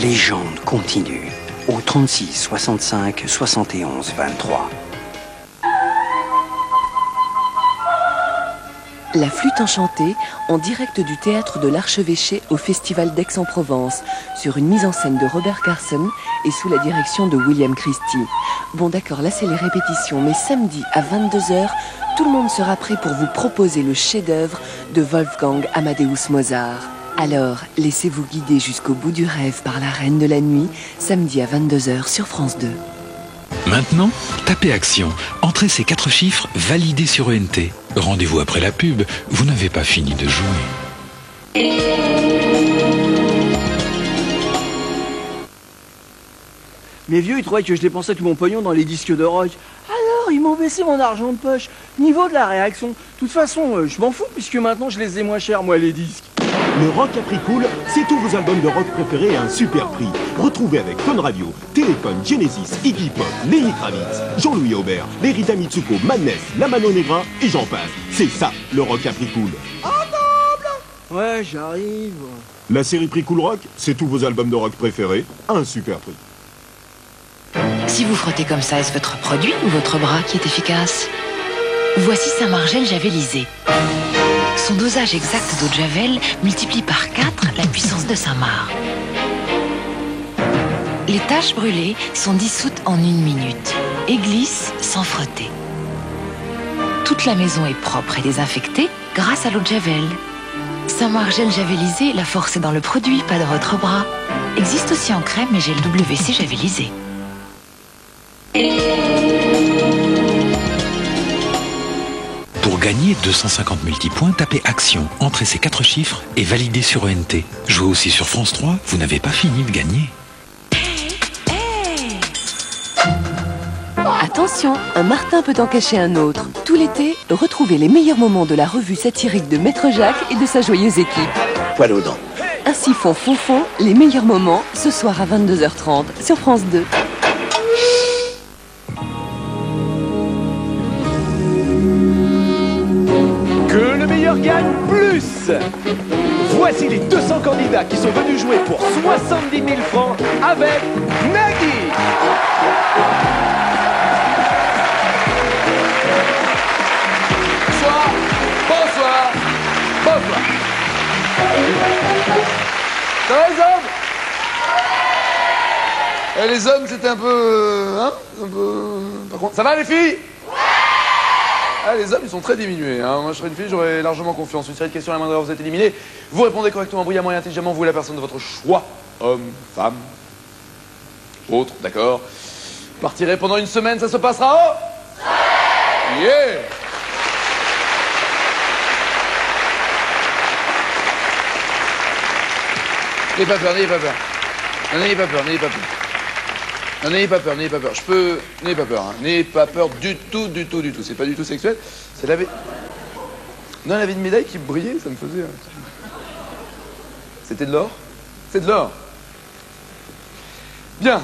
légende continue au 36 65 71 23. La flûte enchantée, en direct du théâtre de l'Archevêché au Festival d'Aix-en-Provence, sur une mise en scène de Robert Carson et sous la direction de William Christie. Bon d'accord, là c'est les répétitions, mais samedi à 22h, tout le monde sera prêt pour vous proposer le chef-d'œuvre de Wolfgang Amadeus Mozart. Alors, laissez-vous guider jusqu'au bout du rêve par la Reine de la Nuit, samedi à 22h sur France 2. Maintenant, tapez Action. Entrez ces 4 chiffres validés sur ENT. Rendez-vous après la pub, vous n'avez pas fini de jouer. Mes vieux, ils trouvaient que je dépensais tout mon pognon dans les disques de rock. Alors, ils m'ont baissé mon argent de poche. Niveau de la réaction. De toute façon, je m'en fous puisque maintenant je les ai moins chers, moi, les disques. Le rock à prix cool, c'est tous vos albums de rock préférés à un super prix. Retrouvez avec Fun Radio, Téléphone, Genesis, Iggy Pop, Lenny Kravitz, Jean-Louis Aubert, les Rita Mitsuko, Madness, La Mano Negra et j'en passe. C'est ça, le rock à prix cool. Ouais, j'arrive. La série Prix Cool Rock, c'est tous vos albums de rock préférés à un super prix. Si vous frottez comme ça, est-ce votre produit ou votre bras qui est efficace? Voici Saint-Margel Javelisé. Son dosage exact d'eau de Javel multiplie par 4 la puissance de Saint-Marc. Les taches brûlées sont dissoutes en 1 minute et glissent sans frotter. Toute la maison est propre et désinfectée grâce à l'eau de Javel. Saint-Marc Gel Javelisé, la force est dans le produit, pas dans votre bras. Existe aussi en crème et gel WC Javelisé. Pour gagner 250 multipoints, tapez Action, entrez ces 4 chiffres et validez sur ENT. Jouez aussi sur France 3, vous n'avez pas fini de gagner. Attention, un Martin peut en cacher un autre. Tout l'été, retrouvez les meilleurs moments de la revue satirique de Maître Jacques et de sa joyeuse équipe. Poil aux dents. Ainsi font les meilleurs moments, ce soir à 22h30 sur France 2. Que le meilleur gagne plus. Voici les 200 candidats qui sont venus jouer pour 70 000 francs avec Nagui. Bonsoir. Ça va les hommes? Les hommes c'était un peu... Par contre, ça va les filles? Ah, les hommes, ils sont très diminués. Hein. Moi, je serais une fille, j'aurais largement confiance. Une série de questions à la main d'heure, vous êtes éliminés. Vous répondez correctement, brillamment et intelligemment. Vous, la personne de votre choix. Homme, femme, autre, d'accord. Partirez pendant 1 semaine, ça se passera au... Yeah! N'ayez pas peur, n'ayez pas peur. Non, n'ayez pas peur, n'ayez pas peur. Non, n'ayez pas peur, n'ayez pas peur. Je peux... N'ayez pas peur, hein. N'ayez pas peur du tout. C'est pas du tout sexuel. C'est la... Non, la vie de médaille qui brillait, ça me faisait... C'était de l'or? C'est de l'or. Bien.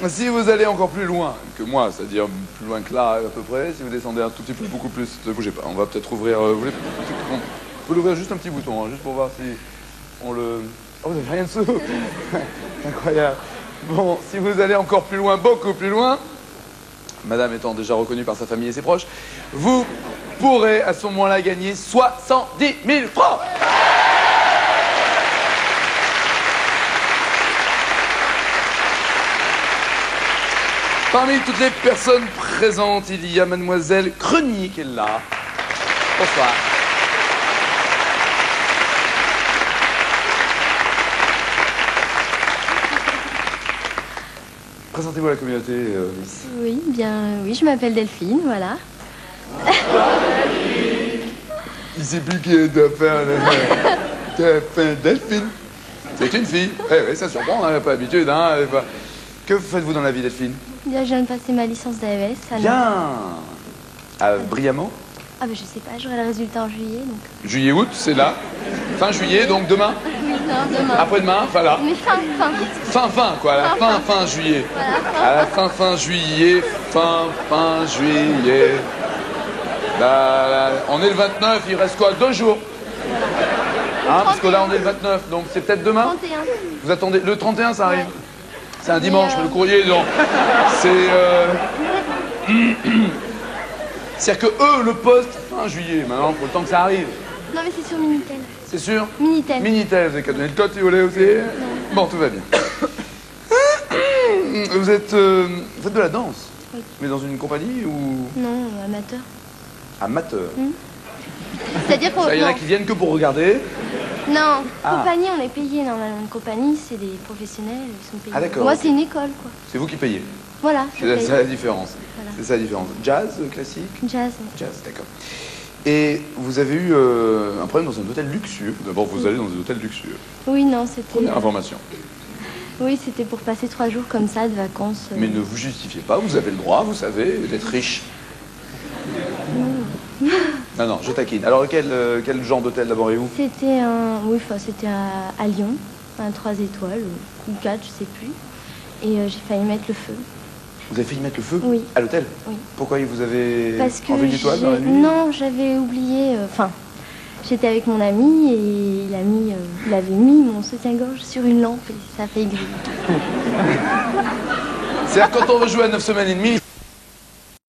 Si vous allez encore plus loin que moi, c'est-à-dire plus loin que là, à peu près, si vous descendez un tout petit peu, beaucoup plus, ne bougez pas. On va peut-être ouvrir... On peut l'ouvrir juste un petit bouton, hein, juste pour voir si on le... Oh, vous n'avez rien dessous. Incroyable. Bon, si vous allez encore plus loin, beaucoup plus loin, madame étant déjà reconnue par sa famille et ses proches, vous pourrez à ce moment-là gagner 70 000 francs. Parmi toutes les personnes présentes, il y a mademoiselle Grenier qui est là. Bonsoir. Présentez-vous à la communauté, Miss. Oui, je m'appelle Delphine, voilà. Il sait plus qui doit faire Delphine. C'est une fille. Oui, ça surprend, on n'a pas l'habitude. Hein, Que faites-vous dans la vie, Delphine? Bien, je viens de passer ma licence d'AES. Bien. Brillamment? Ah ben je sais pas, j'aurai le résultat en juillet, donc... Juillet-août, c'est là. Fin juillet, donc demain? Oui, non, demain. Après-demain, enfin là. Mais fin. Fin, quoi, à la fin juillet. Voilà, à la fin juillet, fin juillet. Là, on est le 29, il reste quoi? 2 jours. Hein, parce que là, on est le 29, donc c'est peut-être demain. 31. Vous attendez. Le 31, ça arrive. Ouais. C'est un dimanche, Mais, mais le courrier, non. C'est. C'est-à-dire que eux, le poste, fin juillet. Maintenant, il faut le temps que ça arrive. Non, mais c'est sur Minitel. C'est sûr? Minitel. Minitel, vous avez qu'à donner le code si vous voulez aussi. Bon, tout va bien. Vous faites de la danse? Oui. Mais dans une compagnie ou Non, amateur. amateur? C'est-à-dire qu'on... Il y en a non. qui viennent que pour regarder. Non, Ah. compagnie, on est payé normalement. Une compagnie, c'est des professionnels, ils sont payés. Ah, d'accord, Moi, ok. c'est une école, quoi. C'est vous qui payez. Voilà, je C'est paye. ça la différence. Voilà. C'est ça la différence. Jazz, classique? Jazz. Jazz, d'accord. Et vous avez eu un problème dans un hôtel luxueux. D'abord, vous allez dans un hôtel luxueux. Oui, non, c'était... Première information. Oui, c'était pour passer 3 jours comme ça de vacances. Mais ne vous justifiez pas, vous avez le droit, vous savez, d'être riche. Non, non, je taquine. Alors, quel genre d'hôtel d'abord et où? C'était un... Oui, enfin, c'était à Lyon, un 3 étoiles, ou 4, je sais plus. Et j'ai failli mettre le feu. Vous avez failli mettre le feu? Oui. À l'hôtel? Oui. Pourquoi vous avez Parce que enlevé une étoile dans la nuit? non, j'avais oublié... Enfin, j'étais avec mon ami et il avait mis mon soutien-gorge sur une lampe et ça a fait griller. C'est-à-dire quand on veut jouer à 9 semaines et demie...